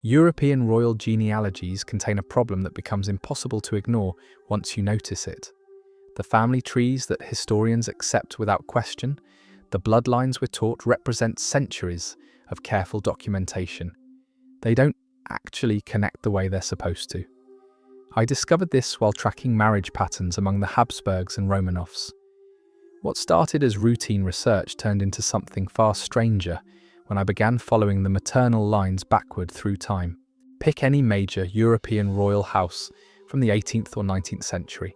European royal genealogies contain a problem that becomes impossible to ignore once you notice it. The family trees that historians accept without question, the bloodlines we're taught, represent centuries of careful documentation. They don't actually connect the way they're supposed to. I discovered this while tracking marriage patterns among the Habsburgs and Romanovs. What started as routine research turned into something far stranger when I began following the maternal lines backward through time. Pick any major European royal house from the 18th or 19th century.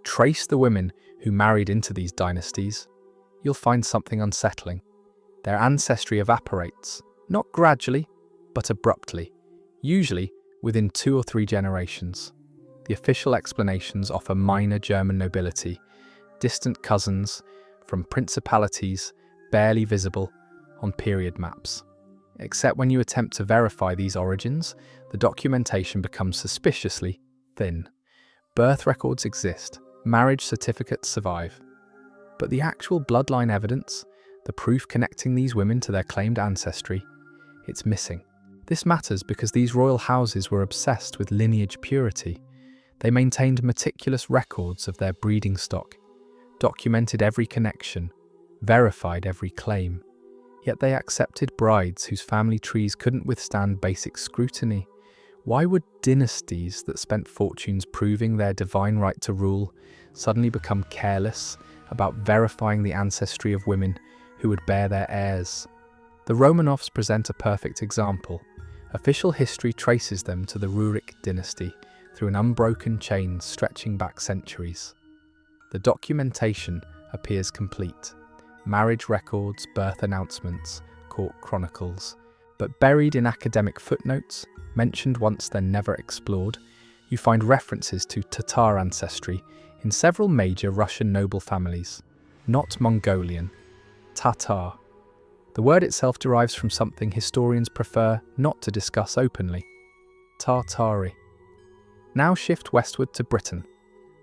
Trace the women who married into these dynasties. You'll find something unsettling. Their ancestry evaporates, not gradually, but abruptly, usually within 2 or 3 generations. The official explanations offer minor German nobility, distant cousins from principalities barely visible on period maps. Except when you attempt to verify these origins, the documentation becomes suspiciously thin. Birth records exist, marriage certificates survive. But the actual bloodline evidence, the proof connecting these women to their claimed ancestry, it's missing. This matters because these royal houses were obsessed with lineage purity. They maintained meticulous records of their breeding stock, documented every connection, verified every claim. Yet they accepted brides whose family trees couldn't withstand basic scrutiny. Why would dynasties that spent fortunes proving their divine right to rule suddenly become careless about verifying the ancestry of women who would bear their heirs? The Romanovs present a perfect example. Official history traces them to the Rurik dynasty through an unbroken chain stretching back centuries. The documentation appears complete. Marriage records, birth announcements, court chronicles. But buried in academic footnotes, mentioned once then never explored, you find references to Tatar ancestry in several major Russian noble families. Not Mongolian, Tatar. The word itself derives from something historians prefer not to discuss openly. Tartari. Now shift westward to Britain.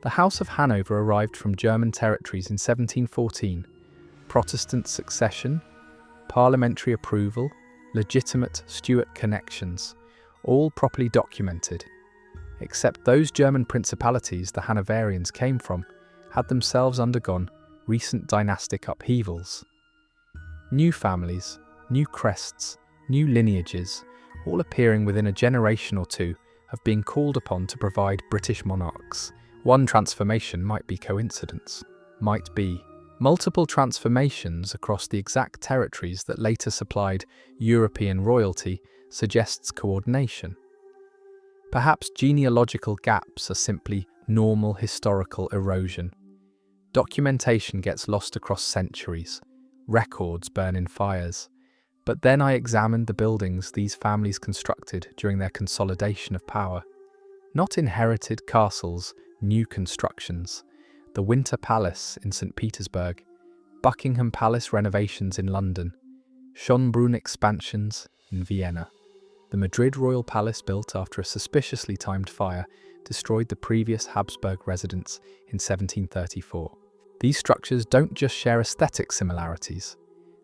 The House of Hanover arrived from German territories in 1714. Protestant succession, parliamentary approval, legitimate Stuart connections, all properly documented. Except those German principalities the Hanoverians came from had themselves undergone recent dynastic upheavals. New families, new crests, new lineages, all appearing within a generation or two of being called upon to provide British monarchs. One transformation might be coincidence, might be multiple transformations across the exact territories that later supplied European royalty suggests coordination. Perhaps genealogical gaps are simply normal historical erosion. Documentation gets lost across centuries, records burn in fires. But then I examined the buildings these families constructed during their consolidation of power. Not inherited castles, new constructions. The Winter Palace in St. Petersburg, Buckingham Palace renovations in London, Schönbrunn expansions in Vienna. The Madrid Royal Palace, built after a suspiciously timed fire, destroyed the previous Habsburg residence in 1734. These structures don't just share aesthetic similarities.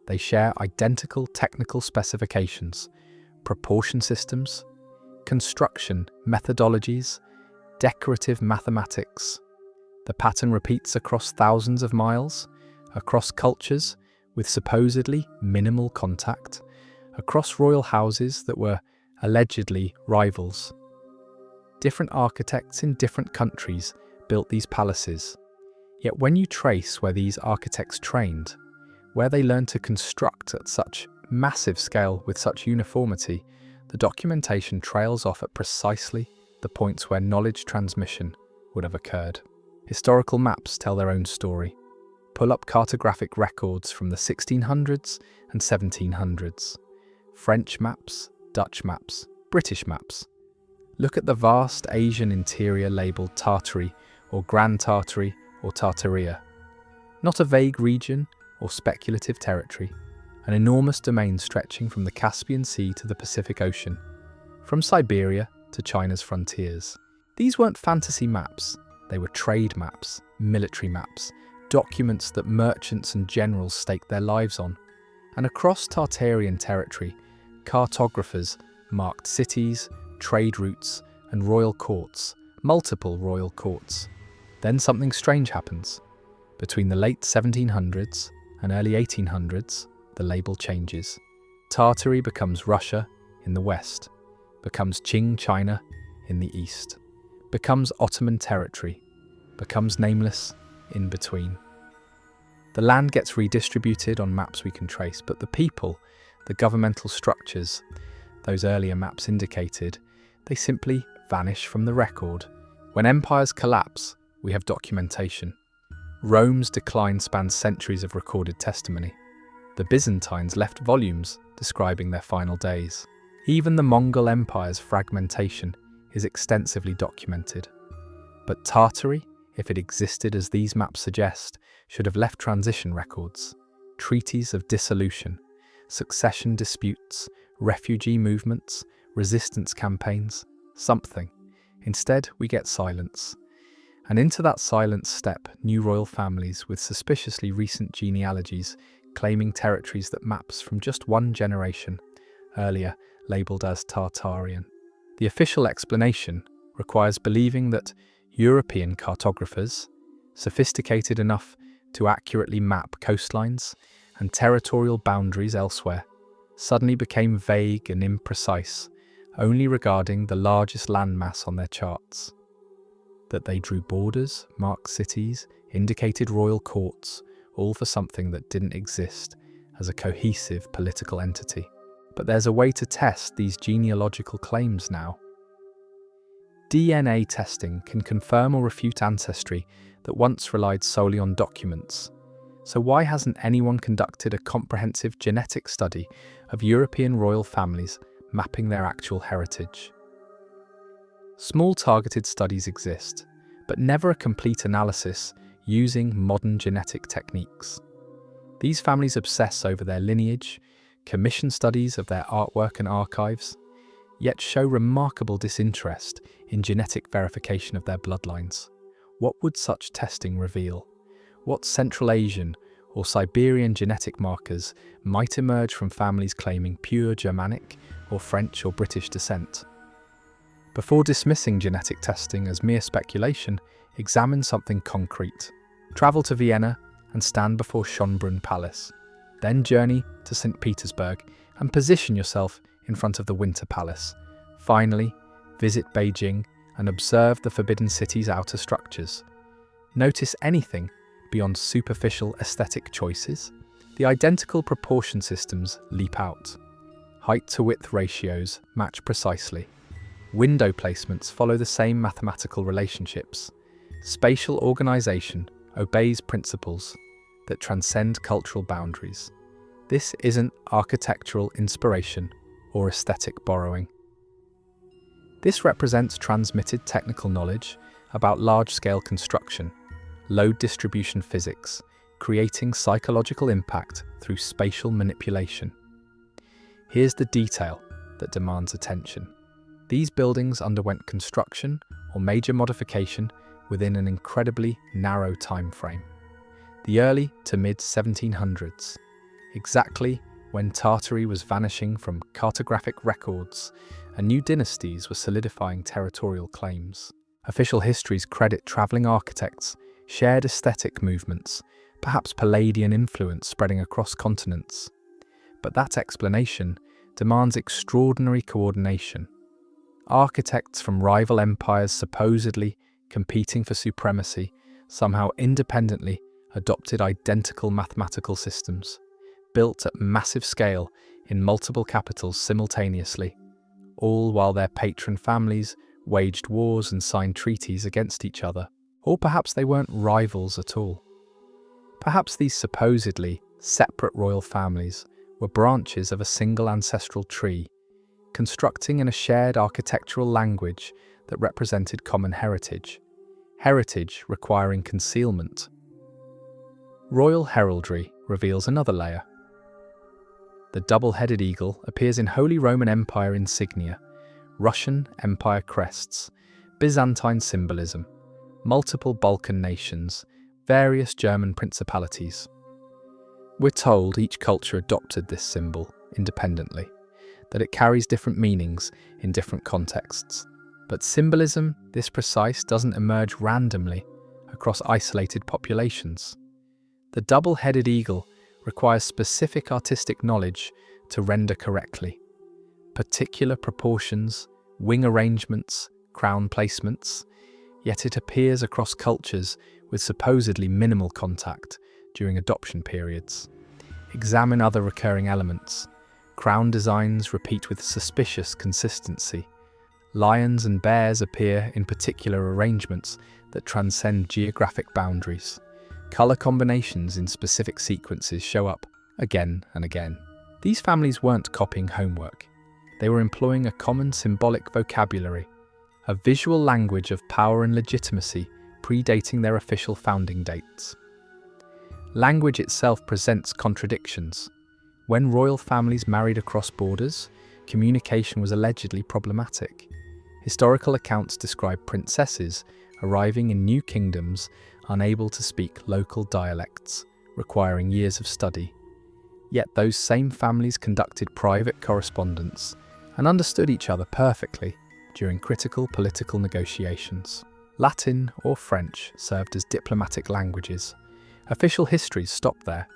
They share identical technical specifications, proportion systems, construction methodologies, decorative mathematics. The pattern repeats across thousands of miles, across cultures with supposedly minimal contact, across royal houses that were allegedly rivals. Different architects in different countries built these palaces. Yet when you trace where these architects trained, where they learned to construct at such massive scale with such uniformity, the documentation trails off at precisely the points where knowledge transmission would have occurred. Historical maps tell their own story. Pull up cartographic records from the 1600s and 1700s. French maps, Dutch maps, British maps. Look at the vast Asian interior labelled Tartary or Grand Tartary or Tartaria. Not a vague region or speculative territory, an enormous domain stretching from the Caspian Sea to the Pacific Ocean, from Siberia to China's frontiers. These weren't fantasy maps, they were trade maps, military maps, documents that merchants and generals staked their lives on. And across Tartarian territory, cartographers marked cities, trade routes, and royal courts, multiple royal courts. Then something strange happens. Between the late 1700s and early 1800s, the label changes. Tartary becomes Russia in the west, becomes Qing China in the east, becomes Ottoman territory, becomes nameless in between. The land gets redistributed on maps we can trace, but the people, the governmental structures, those earlier maps indicated, they simply vanish from the record. When empires collapse, we have documentation. Rome's decline spans centuries of recorded testimony. The Byzantines left volumes describing their final days. Even the Mongol Empire's fragmentation is extensively documented. But Tartary, if it existed as these maps suggest, should have left transition records, treaties of dissolution, succession disputes, refugee movements, resistance campaigns, something. Instead, we get silence. And into that silence step new royal families with suspiciously recent genealogies claiming territories that maps from just one generation, earlier labelled as Tartarian. The official explanation requires believing that European cartographers, sophisticated enough to accurately map coastlines and territorial boundaries elsewhere, suddenly became vague and imprecise, only regarding the largest landmass on their charts. That they drew borders, marked cities, indicated royal courts, all for something that didn't exist as a cohesive political entity. But there's a way to test these genealogical claims now. DNA testing can confirm or refute ancestry that once relied solely on documents. So why hasn't anyone conducted a comprehensive genetic study of European royal families mapping their actual heritage? Small targeted studies exist, but never a complete analysis using modern genetic techniques. These families obsess over their lineage, commission studies of their artwork and archives, yet show remarkable disinterest in genetic verification of their bloodlines. What would such testing reveal? What Central Asian or Siberian genetic markers might emerge from families claiming pure Germanic or French or British descent? Before dismissing genetic testing as mere speculation, examine something concrete. Travel to Vienna and stand before Schönbrunn Palace. Then journey to St. Petersburg and position yourself in front of the Winter Palace. Finally, visit Beijing and observe the Forbidden City's outer structures. Notice anything beyond superficial aesthetic choices? The identical proportion systems leap out. Height to width ratios match precisely. Window placements follow the same mathematical relationships. Spatial organization obeys principles that transcend cultural boundaries. This isn't architectural inspiration or aesthetic borrowing. This represents transmitted technical knowledge about large-scale construction, load distribution physics, creating psychological impact through spatial manipulation. Here's the detail that demands attention. These buildings underwent construction or major modification within an incredibly narrow time frame. The early to mid-1700s, exactly when Tartary was vanishing from cartographic records and new dynasties were solidifying territorial claims. Official histories credit travelling architects, shared aesthetic movements, perhaps Palladian influence spreading across continents. But that explanation demands extraordinary coordination. Architects from rival empires supposedly competing for supremacy somehow independently adopted identical mathematical systems, built at massive scale in multiple capitals simultaneously, all while their patron families waged wars and signed treaties against each other. Or perhaps they weren't rivals at all. Perhaps these supposedly separate royal families were branches of a single ancestral tree, constructing in a shared architectural language that represented common heritage requiring concealment. Royal heraldry reveals another layer. The double-headed eagle appears in Holy Roman Empire insignia, Russian Empire crests, Byzantine symbolism, multiple Balkan nations, various German principalities. We're told each culture adopted this symbol independently. that it carries different meanings in different contexts. But symbolism, this precise, doesn't emerge randomly across isolated populations. The double-headed eagle requires specific artistic knowledge to render correctly. Particular proportions, wing arrangements, crown placements, yet it appears across cultures with supposedly minimal contact during adoption periods. Examine other recurring elements. Crown designs repeat with suspicious consistency. Lions and bears appear in particular arrangements that transcend geographic boundaries. Color combinations in specific sequences show up again and again. These families weren't copying homework. They were employing a common symbolic vocabulary, a visual language of power and legitimacy predating their official founding dates. Language itself presents contradictions. When royal families married across borders, communication was allegedly problematic. Historical accounts describe princesses arriving in new kingdoms unable to speak local dialects, requiring years of study. Yet those same families conducted private correspondence and understood each other perfectly during critical political negotiations. Latin or French served as diplomatic languages. Official histories stopped there,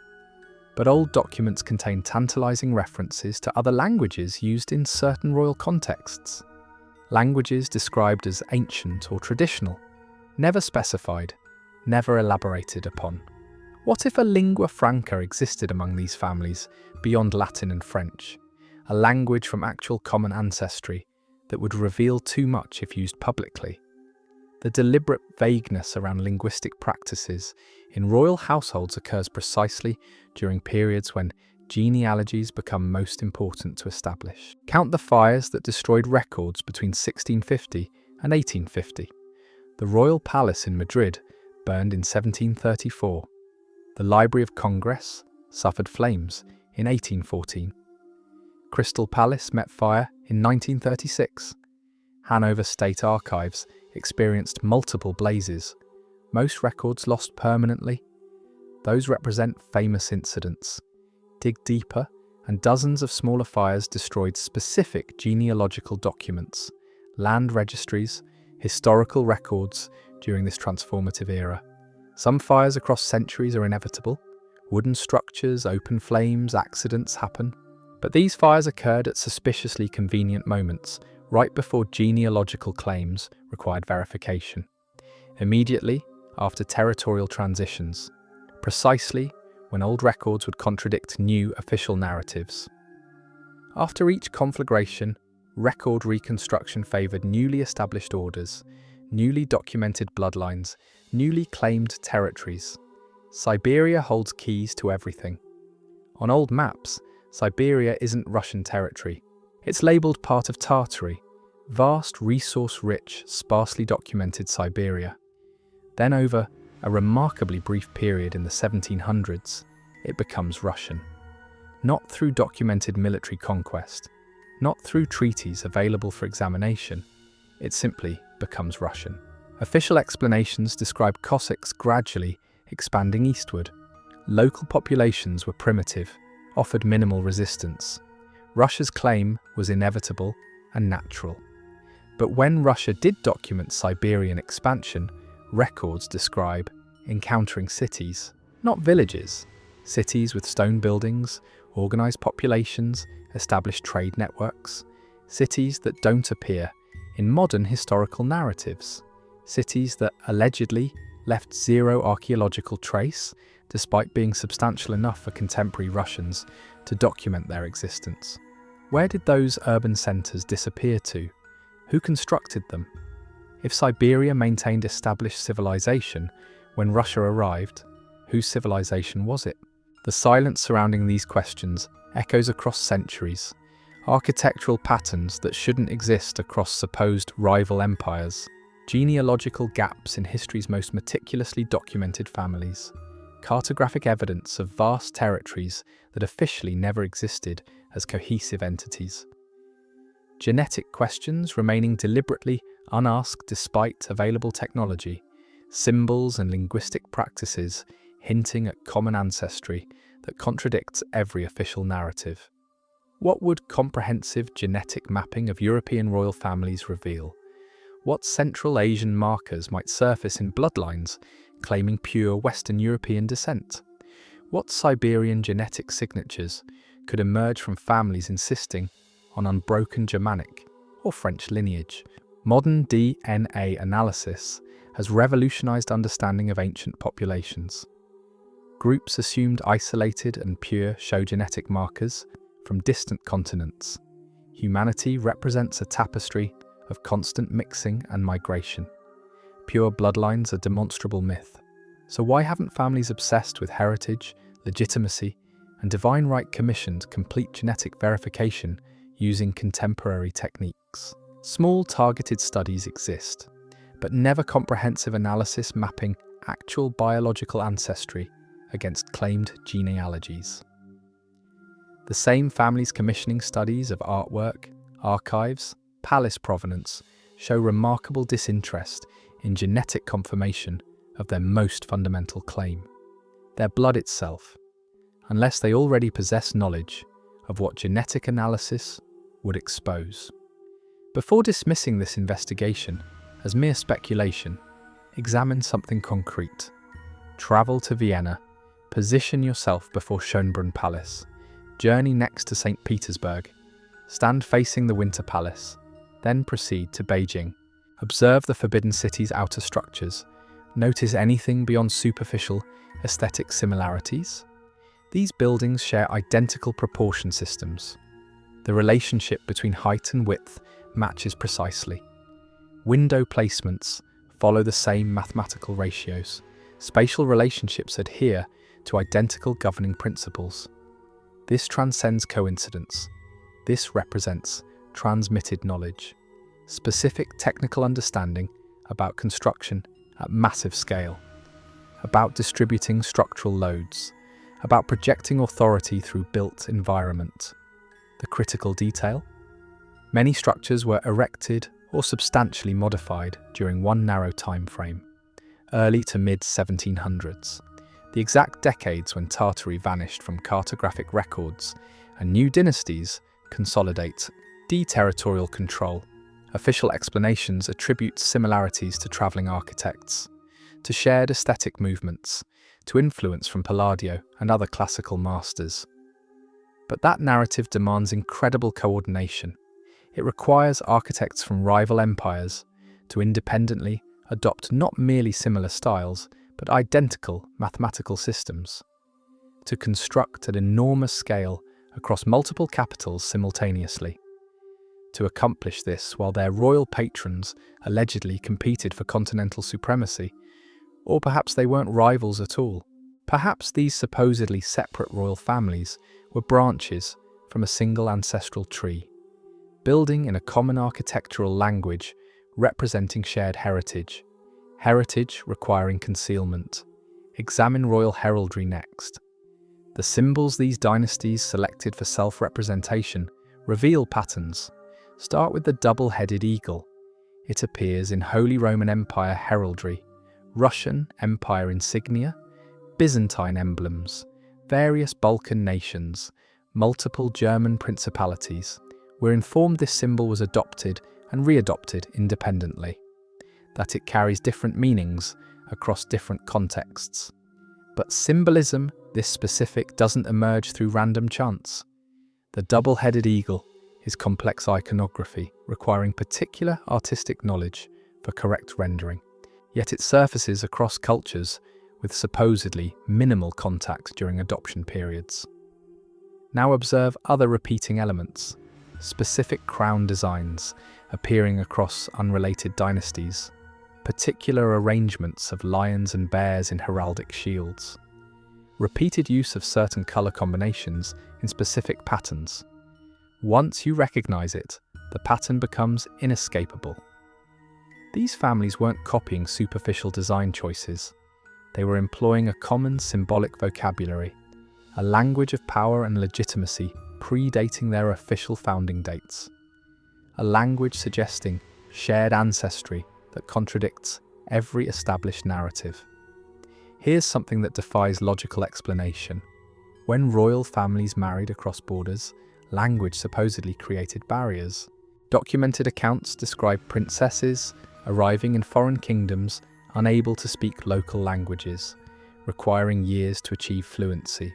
but old documents contain tantalizing references to other languages used in certain royal contexts. Languages described as ancient or traditional, never specified, never elaborated upon. What if a lingua franca existed among these families beyond Latin and French, a language from actual common ancestry that would reveal too much if used publicly? The deliberate vagueness around linguistic practices in royal households occurs precisely during periods when genealogies become most important to establish. Count the fires that destroyed records between 1650 and 1850. The royal palace in Madrid burned in 1734. The Library of Congress suffered flames in 1814. Crystal Palace met fire in 1936. Hanover State Archives experienced multiple blazes, most records lost permanently. Those represent famous incidents. Dig deeper, and dozens of smaller fires destroyed specific genealogical documents, land registries, historical records during this transformative era. Some fires across centuries are inevitable. Wooden structures, open flames, accidents happen. But these fires occurred at suspiciously convenient moments, right before genealogical claims required verification. Immediately after territorial transitions, precisely when old records would contradict new official narratives. After each conflagration, record reconstruction favoured newly established orders, newly documented bloodlines, newly claimed territories. Siberia holds keys to everything. On old maps, Siberia isn't Russian territory. It's labelled part of Tartary, vast, resource-rich, sparsely documented Siberia. Then over a remarkably brief period in the 1700s, it becomes Russian. Not through documented military conquest, not through treaties available for examination, it simply becomes Russian. Official explanations describe Cossacks gradually expanding eastward. Local populations were primitive, offered minimal resistance. Russia's claim was inevitable and natural. But when Russia did document Siberian expansion, records describe encountering cities, not villages, cities with stone buildings, organised populations, established trade networks, cities that don't appear in modern historical narratives, cities that allegedly left zero archaeological trace despite being substantial enough for contemporary Russians to document their existence. Where did those urban centres disappear to? Who constructed them? If Siberia maintained established civilization when Russia arrived, whose civilization was it? The silence surrounding these questions echoes across centuries, architectural patterns that shouldn't exist across supposed rival empires, genealogical gaps in history's most meticulously documented families, cartographic evidence of vast territories that officially never existed as cohesive entities. Genetic questions remaining deliberately unasked despite available technology, symbols and linguistic practices hinting at common ancestry that contradicts every official narrative. What would comprehensive genetic mapping of European royal families reveal? What Central Asian markers might surface in bloodlines claiming pure Western European descent? What Siberian genetic signatures could emerge from families insisting on unbroken Germanic or French lineage? Modern DNA analysis has revolutionized understanding of ancient populations. Groups assumed isolated and pure show genetic markers from distant continents. Humanity represents a tapestry of constant mixing and migration. Pure bloodlines are demonstrable myth. So why haven't families obsessed with heritage, legitimacy, and divine right commissioned complete genetic verification using contemporary techniques? Small targeted studies exist, but never comprehensive analysis mapping actual biological ancestry against claimed genealogies. The same families commissioning studies of artwork, archives, palace provenance show remarkable disinterest in genetic confirmation of their most fundamental claim, their blood itself, unless they already possess knowledge of what genetic analysis would expose. Before dismissing this investigation as mere speculation, examine something concrete. Travel to Vienna, position yourself before Schönbrunn Palace, journey next to St. Petersburg, stand facing the Winter Palace, then proceed to Beijing. Observe the Forbidden City's outer structures. Notice anything beyond superficial aesthetic similarities? These buildings share identical proportion systems. The relationship between height and width matches precisely. Window placements follow the same mathematical ratios. Spatial relationships adhere to identical governing principles. This transcends coincidence. This represents transmitted knowledge, specific technical understanding about construction at massive scale, about distributing structural loads, about projecting authority through built environment. The critical detail? Many structures were erected or substantially modified during one narrow time frame, early to mid-1700s, the exact decades when Tartary vanished from cartographic records and new dynasties consolidate deterritorial control. Official explanations attribute similarities to travelling architects, to shared aesthetic movements, to influence from Palladio and other classical masters. But that narrative demands incredible coordination. It requires architects from rival empires to independently adopt not merely similar styles, but identical mathematical systems, to construct at enormous scale across multiple capitals simultaneously. To accomplish this while their royal patrons allegedly competed for continental supremacy, or perhaps they weren't rivals at all. Perhaps these supposedly separate royal families were branches from a single ancestral tree, building in a common architectural language representing shared heritage requiring concealment. Examine royal heraldry next. The symbols these dynasties selected for self-representation reveal patterns. Start with the double-headed eagle. It appears in Holy Roman Empire heraldry, Russian Empire insignia, Byzantine emblems, various Balkan nations, multiple German principalities. We're informed this symbol was adopted and readopted independently, that it carries different meanings across different contexts. But symbolism this specific doesn't emerge through random chance. The double-headed eagle is complex iconography requiring particular artistic knowledge for correct rendering, yet it surfaces across cultures with supposedly minimal contact during adoption periods. Now observe other repeating elements, specific crown designs appearing across unrelated dynasties, particular arrangements of lions and bears in heraldic shields, repeated use of certain color combinations in specific patterns. Once you recognize it, the pattern becomes inescapable. These families weren't copying superficial design choices. They were employing a common symbolic vocabulary, a language of power and legitimacy predating their official founding dates, a language suggesting shared ancestry that contradicts every established narrative. Here's something that defies logical explanation. When royal families married across borders, language supposedly created barriers. Documented accounts describe princesses arriving in foreign kingdoms unable to speak local languages, requiring years to achieve fluency.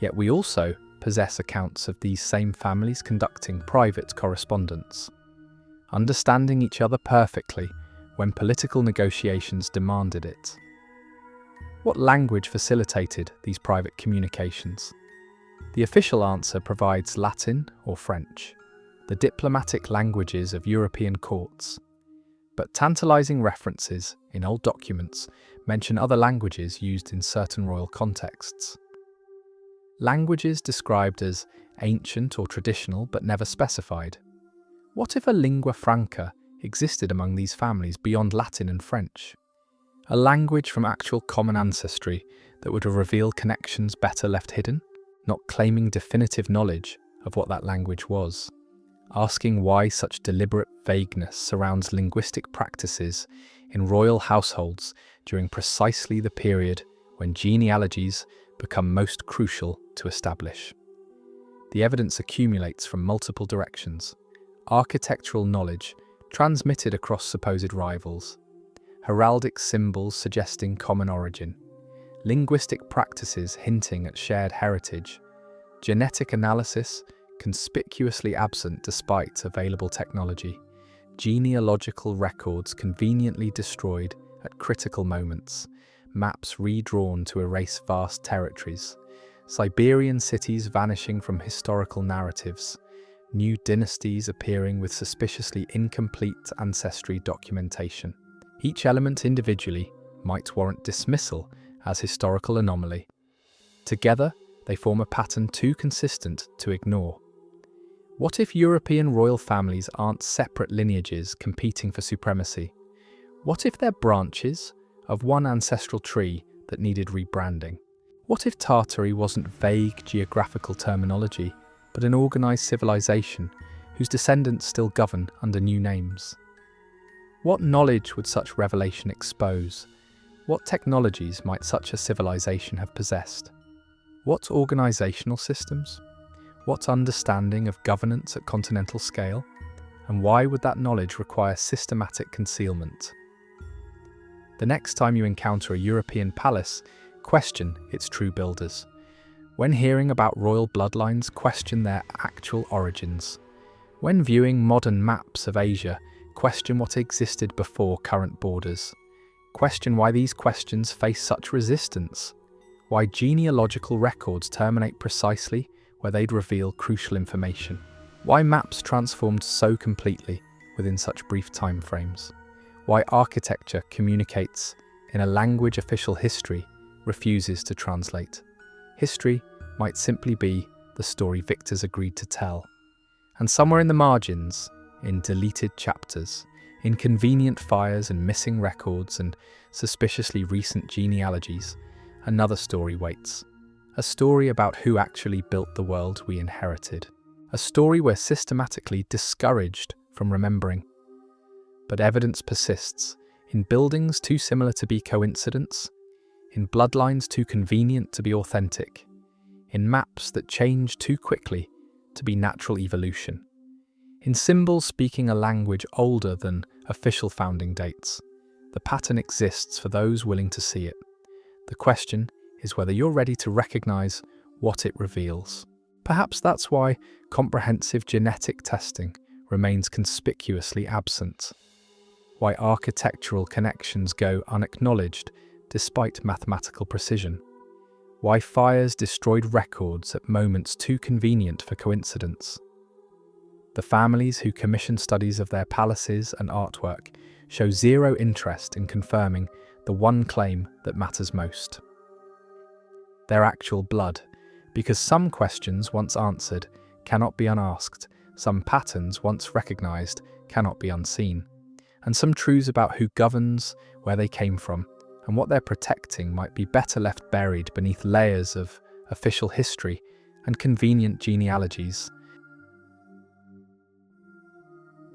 Yet we also possess accounts of these same families conducting private correspondence, understanding each other perfectly when political negotiations demanded it. What language facilitated these private communications? The official answer provides Latin or French, the diplomatic languages of European courts. But tantalizing references in old documents mention other languages used in certain royal contexts. Languages described as ancient or traditional but never specified. What if a lingua franca existed among these families beyond Latin and French? A language from actual common ancestry that would reveal connections better left hidden, not claiming definitive knowledge of what that language was. Asking why such deliberate vagueness surrounds linguistic practices in royal households during precisely the period when genealogies become most crucial to establish. The evidence accumulates from multiple directions: architectural knowledge transmitted across supposed rivals, heraldic symbols suggesting common origin, linguistic practices hinting at shared heritage, genetic analysis conspicuously absent despite available technology, genealogical records conveniently destroyed at critical moments, maps redrawn to erase vast territories, Siberian cities vanishing from historical narratives, new dynasties appearing with suspiciously incomplete ancestry documentation. Each element individually might warrant dismissal as historical anomaly. Together, they form a pattern too consistent to ignore. What if European royal families aren't separate lineages competing for supremacy? What if they're branches of one ancestral tree that needed rebranding? What if Tartary wasn't vague geographical terminology, but an organized civilization whose descendants still govern under new names? What knowledge would such revelation expose? What technologies might such a civilization have possessed? What organizational systems? What understanding of governance at continental scale? And why would that knowledge require systematic concealment? The next time you encounter a European palace, question its true builders. When hearing about royal bloodlines, question their actual origins. When viewing modern maps of Asia, question what existed before current borders. Question why these questions face such resistance. Why genealogical records terminate precisely where they'd reveal crucial information. Why maps transformed so completely within such brief time frames. Why architecture communicates in a language official history refuses to translate. History might simply be the story victors agreed to tell. And somewhere in the margins, in deleted chapters, inconvenient fires and missing records and suspiciously recent genealogies, another story waits. A story about who actually built the world we inherited. A story we're systematically discouraged from remembering. But evidence persists, in buildings too similar to be coincidence, in bloodlines too convenient to be authentic, in maps that change too quickly to be natural evolution, in symbols speaking a language older than official founding dates. The pattern exists for those willing to see it. The question is whether you're ready to recognize what it reveals. Perhaps that's why comprehensive genetic testing remains conspicuously absent. Why architectural connections go unacknowledged despite mathematical precision. Why fires destroyed records at moments too convenient for coincidence. The families who commission studies of their palaces and artwork show zero interest in confirming the one claim that matters most: their actual blood, because some questions once answered cannot be unasked, some patterns once recognized cannot be unseen, and some truths about who governs, where they came from, and what they're protecting might be better left buried beneath layers of official history and convenient genealogies